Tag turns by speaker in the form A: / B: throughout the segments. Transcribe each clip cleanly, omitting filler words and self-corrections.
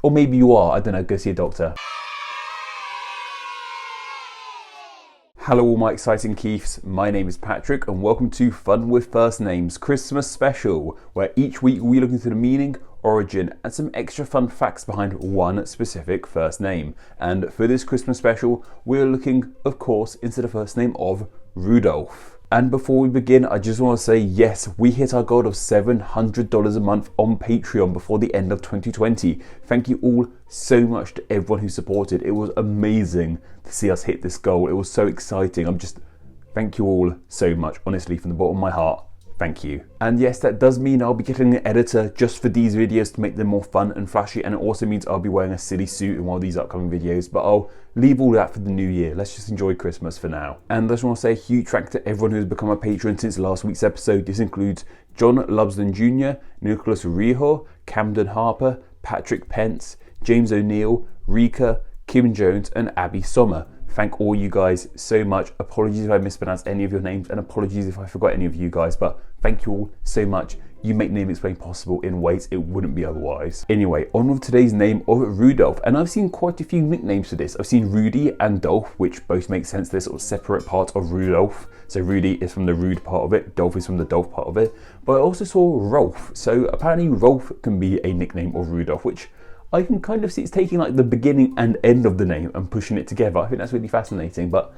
A: Or maybe you are, I don't know, go see a doctor. Hello all my exciting Keiths, my name is Patrick and welcome to Fun with First Names Christmas Special, where each week we look into the meaning, origin and some extra fun facts behind one specific first name. And for this Christmas special, we're looking, of course, into the first name of Rudolph. And before we begin, I just want to say, yes, we hit our goal of $700 a month on Patreon before the end of 2020. Thank you all so much to everyone who supported. It was amazing to see us hit this goal. It was so exciting. Thank you all so much, honestly, from the bottom of my heart. Thank you. And yes, that does mean I'll be getting an editor just for these videos to make them more fun and flashy, and it also means I'll be wearing a silly suit in one of these upcoming videos, but I'll leave all that for the new year. Let's just enjoy Christmas for now. And I just want to say a huge thank you to everyone who's become a patron since last week's episode. This includes John Lubsden Jr., Nicholas Rijo, Camden Harper, Patrick Pence, James O'Neill, Rika, Kim Jones and Abby Sommer. Thank all you guys so much. Apologies if I mispronounced any of your names and apologies if I forgot any of you guys, but thank you all so much. You make Name Explained possible in ways it wouldn't be otherwise. Anyway, on with today's name of Rudolph, and I've seen quite a few nicknames for this. I've seen Rudy and Dolph, which both make sense. They're sort of separate parts of Rudolph. So Rudy is from the Rude part of it, Dolph is from the Dolph part of it. But I also saw Rolf. So apparently Rolf can be a nickname of Rudolph, which I can kind of see it's taking like the beginning and end of the name and pushing it together. I think that's really fascinating, but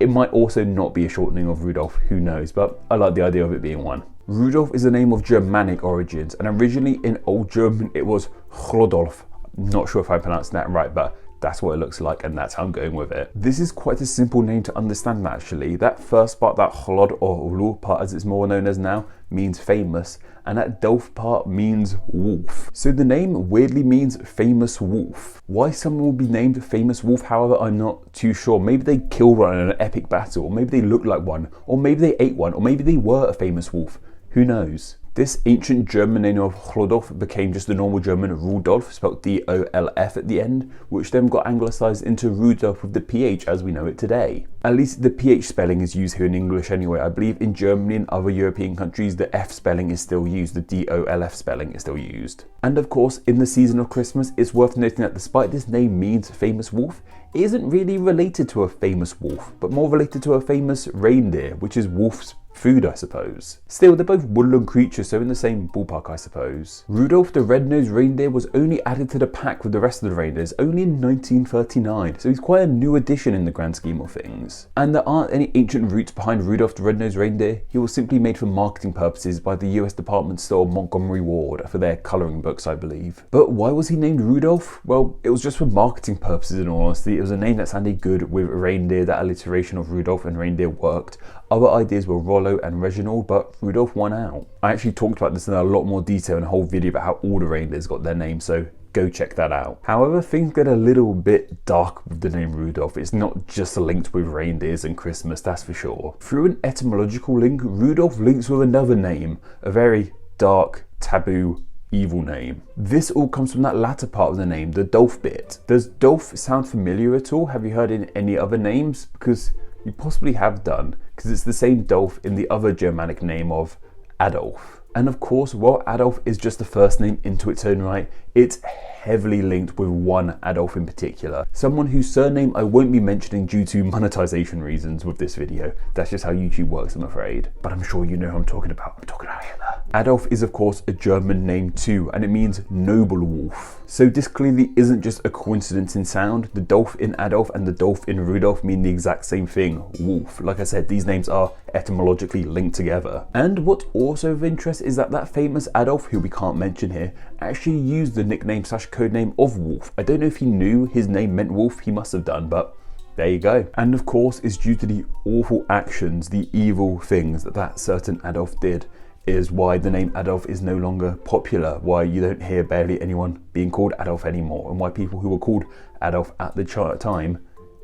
A: it might also not be a shortening of Rudolph, who knows, but I like the idea of it being one. Rudolph is a name of Germanic origins, and originally in Old German it was Rudolph. Not sure if I pronounced that right, but that's what it looks like and that's how I'm going with it. This is quite a simple name to understand actually. That first part, that Chlod or Ulu part as it's more known as now, means famous, and that Dolph part means wolf. So the name weirdly means famous wolf. Why someone will be named famous wolf, however, I'm not too sure. Maybe they killed one in an epic battle, or maybe they looked like one, or maybe they ate one, or maybe they were a famous wolf. Who knows? This ancient German name of Rudolph became just the normal German Rudolph, spelled D-O-L-F at the end, which then got anglicised into Rudolph with the PH as we know it today. At least the PH spelling is used here in English anyway. I believe in Germany and other European countries the F spelling is still used, the D-O-L-F spelling is still used. And of course, in the season of Christmas, it's worth noting that despite this name means famous wolf, it isn't really related to a famous wolf, but more related to a famous reindeer, which is wolf's food, I suppose. Still, they're both woodland creatures, so in the same ballpark, I suppose. Rudolph the red-nosed reindeer was only added to the pack with the rest of the reindeers only in 1939, so he's quite a new addition in the grand scheme of things. And there aren't any ancient roots behind Rudolph the red-nosed reindeer. He was simply made for marketing purposes by the US department store Montgomery Ward for their colouring books, I believe. But why was he named Rudolph? Well, it was just for marketing purposes in all honesty. It was a name that sounded good with reindeer. That alliteration of Rudolph and reindeer worked. Other ideas were Rollo and Reginald, but Rudolph won out. I actually talked about this in a lot more detail in a whole video about how all the reindeers got their names, so go check that out. However, things get a little bit dark with the name Rudolph. It's not just linked with reindeers and Christmas, that's for sure. Through an etymological link, Rudolph links with another name, a very dark, taboo, evil name. This all comes from that latter part of the name, the Dolph bit. Does Dolph sound familiar at all? Have you heard in any other names? Because you possibly have done, because it's the same Dolph in the other Germanic name of Adolf. And of course, while Adolf is just the first name into its own right, it's heavily linked with one Adolf in particular. Someone whose surname I won't be mentioning due to monetization reasons with this video. That's just how YouTube works, I'm afraid. But I'm sure you know who I'm talking about. I'm talking about Hitler. Adolf is of course a German name too, and it means noble wolf. So this clearly isn't just a coincidence in sound. The Dolph in Adolf and the Dolph in Rudolph mean the exact same thing, wolf. Like I said, these names are etymologically linked together. And what's also of interest is that famous Adolf, who we can't mention here, actually used the nickname / codename of Wolf. I don't know if he knew his name meant wolf, he must have done, but there you go. And of course, it's due to the awful actions, the evil things that certain Adolf did, is why the name Adolf is no longer popular, why you don't hear barely anyone being called Adolf anymore, and why people who were called Adolf at the time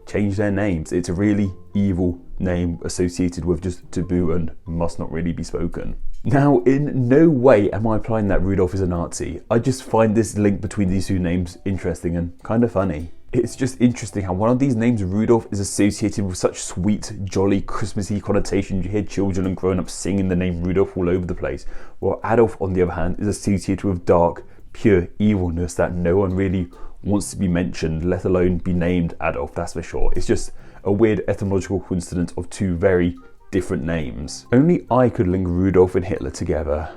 A: changed their names. It's a really evil name associated with just taboo and must not really be spoken. Now, in no way am I implying that Rudolph is a Nazi. I just find this link between these two names interesting and kind of funny. It's just interesting how one of these names, Rudolph, is associated with such sweet, jolly, Christmassy connotations. You hear children and grown-ups singing the name Rudolph all over the place. While Adolf, on the other hand, is associated with dark, pure evilness that no one really wants to be mentioned, let alone be named Adolf, that's for sure. It's just a weird etymological coincidence of two very different names. Only I could link Rudolph and Hitler together.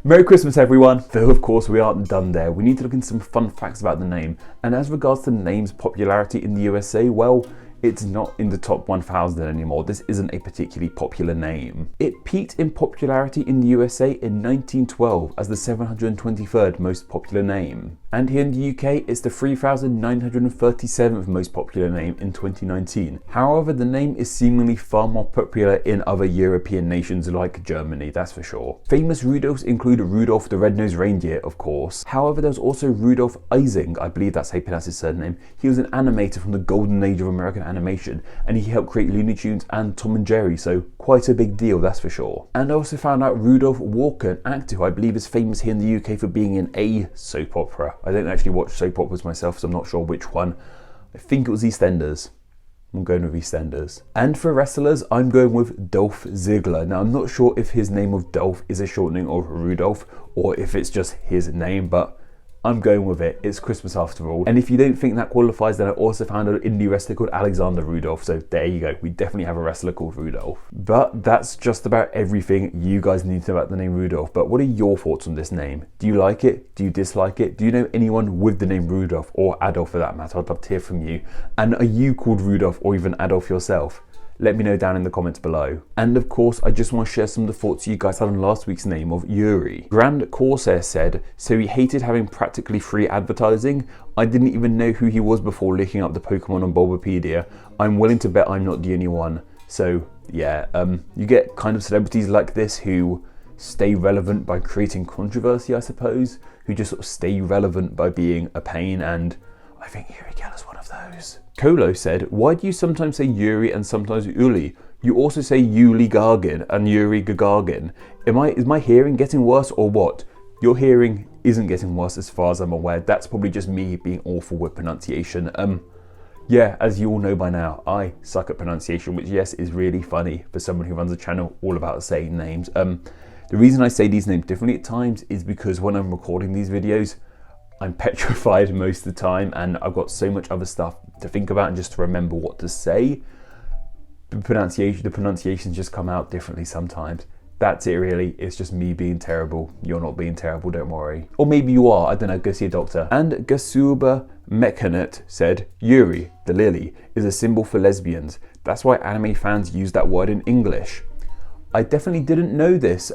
A: Merry Christmas, everyone! Though, of course, we aren't done there. We need to look into some fun facts about the name. And as regards to the name's popularity in the USA, well, it's not in the top 1,000 anymore. This isn't a particularly popular name. It peaked in popularity in the USA in 1912 as the 723rd most popular name. And here in the UK, it's the 3,937th most popular name in 2019. However, the name is seemingly far more popular in other European nations like Germany, that's for sure. Famous Rudolphs include Rudolph the Red-Nosed Reindeer, of course. However, there's also Rudolph Ising, I believe that's how you pronounce his surname. He was an animator from the golden age of American animation, and he helped create Looney Tunes and Tom and Jerry, so quite a big deal, that's for sure. And I also found out Rudolph Walker, an actor who I believe is famous here in the UK for being in a soap opera. I don't actually watch soap operas myself, so I'm not sure which one. I think it was EastEnders. I'm going with EastEnders. And for wrestlers, I'm going with Dolph Ziggler. Now, I'm not sure if his name of Dolph is a shortening of Rudolph or if it's just his name, but I'm going with it. It's Christmas after all. And if you don't think that qualifies, then I also found an indie wrestler called Alexander Rudolph. So there you go. We definitely have a wrestler called Rudolph. But that's just about everything you guys need to know about the name Rudolph. But what are your thoughts on this name? Do you like it? Do you dislike it? Do you know anyone with the name Rudolph or Adolf for that matter? I'd love to hear from you. And are you called Rudolph or even Adolf yourself? Let me know down in the comments below. And of course, I just want to share some of the thoughts you guys had on last week's name of Yuri. Grand Corsair said, so he hated having practically free advertising. I didn't even know who he was before looking up the Pokemon on Bulbapedia. I'm willing to bet I'm not the only one. So yeah, you get kind of celebrities like this who stay relevant by creating controversy, I suppose, who just sort of stay relevant by being a pain, and I think Yuri Geller's one of those. Kolo said, why do you sometimes say Yuri and sometimes Uli? You also say Yuli Gagarin and Yuri Gagarin. Is my hearing getting worse or what? Your hearing isn't getting worse as far as I'm aware. That's probably just me being awful with pronunciation. Yeah, as you all know by now, I suck at pronunciation, which yes, is really funny for someone who runs a channel all about saying names. The reason I say these names differently at times is because when I'm recording these videos, I'm petrified most of the time, and I've got so much other stuff to think about and just to remember what to say. The pronunciations just come out differently sometimes. That's it really, it's just me being terrible. You're not being terrible, don't worry. Or maybe you are, I don't know, go see a doctor. And Gasuba Mekanet said, Yuri, the lily, is a symbol for lesbians. That's why anime fans use that word in English. I definitely didn't know this.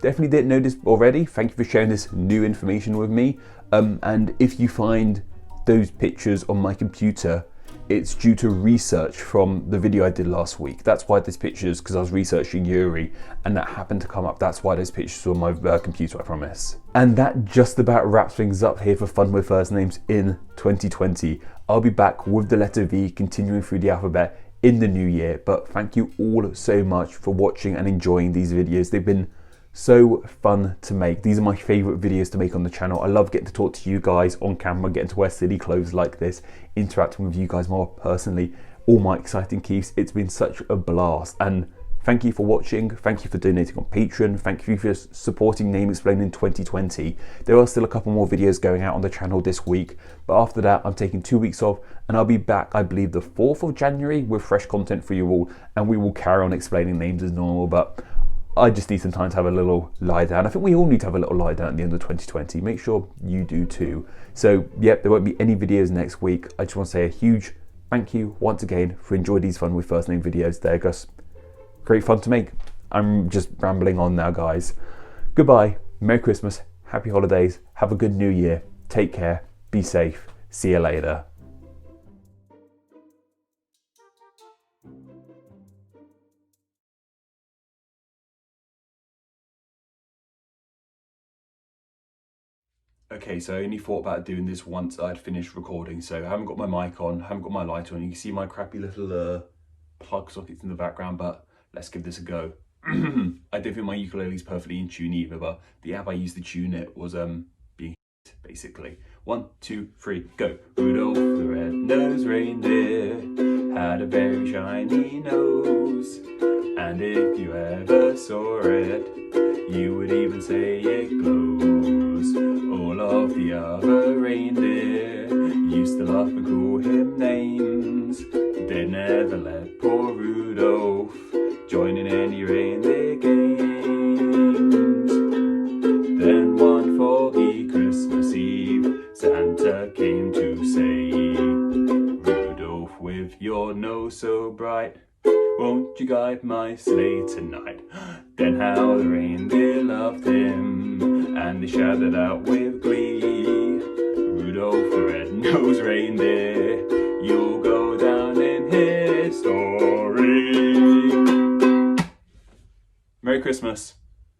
A: Definitely didn't know this already. Thank you for sharing this new information with me. And if you find those pictures on my computer, it's due to research from the video I did last week. That's why those pictures, because I was researching Yuri and that happened to come up. That's why those pictures were on my computer, I promise. And that just about wraps things up here for Fun with First Names in 2020. I'll be back with the letter V, continuing through the alphabet in the new year. But thank you all so much for watching and enjoying these videos. They've been so fun to make. These are my favorite videos to make on the channel. I love getting to talk to you guys on camera, getting to wear silly clothes like this, interacting with you guys more personally, all my exciting keys. It's been such a blast, and thank you for watching. Thank you for donating on Patreon. Thank you for supporting Name Explained in 2020. There are still a couple more videos going out on the channel this week, but after that I'm taking 2 weeks off and I'll be back, I believe, the 4th of January with fresh content for you all, and we will carry on explaining names as normal. But I just need some time to have a little lie down. I think we all need to have a little lie down at the end of 2020. Make sure you do too. So, yep, there won't be any videos next week. I just want to say a huge thank you once again for enjoying these Fun with First Name videos. They're just great fun to make. I'm just rambling on now, guys. Goodbye. Merry Christmas. Happy holidays. Have a good new year. Take care. Be safe. See you later. Okay, so I only thought about doing this once I'd finished recording, so I haven't got my mic on, haven't got my light on. You can see my crappy little plug sockets in the background, but let's give this a go. I don't think my ukulele is perfectly in tune either, but the app I used to tune it was being basically. 1, 2, 3, go. Rudolph the red-nosed reindeer had a very shiny nose, and if you ever saw it, you would even say it glows. All of the the other reindeer used to laugh and call him names. They never let poor Rudolph join in any reindeer games. Then one foggy Christmas Eve, Santa came to say, Rudolph, with your nose so bright, won't you guide my sleigh tonight? Then how the reindeer loved him, and they shouted out with glee, Rudolph the red-nosed reindeer, you'll go down in history. Merry Christmas.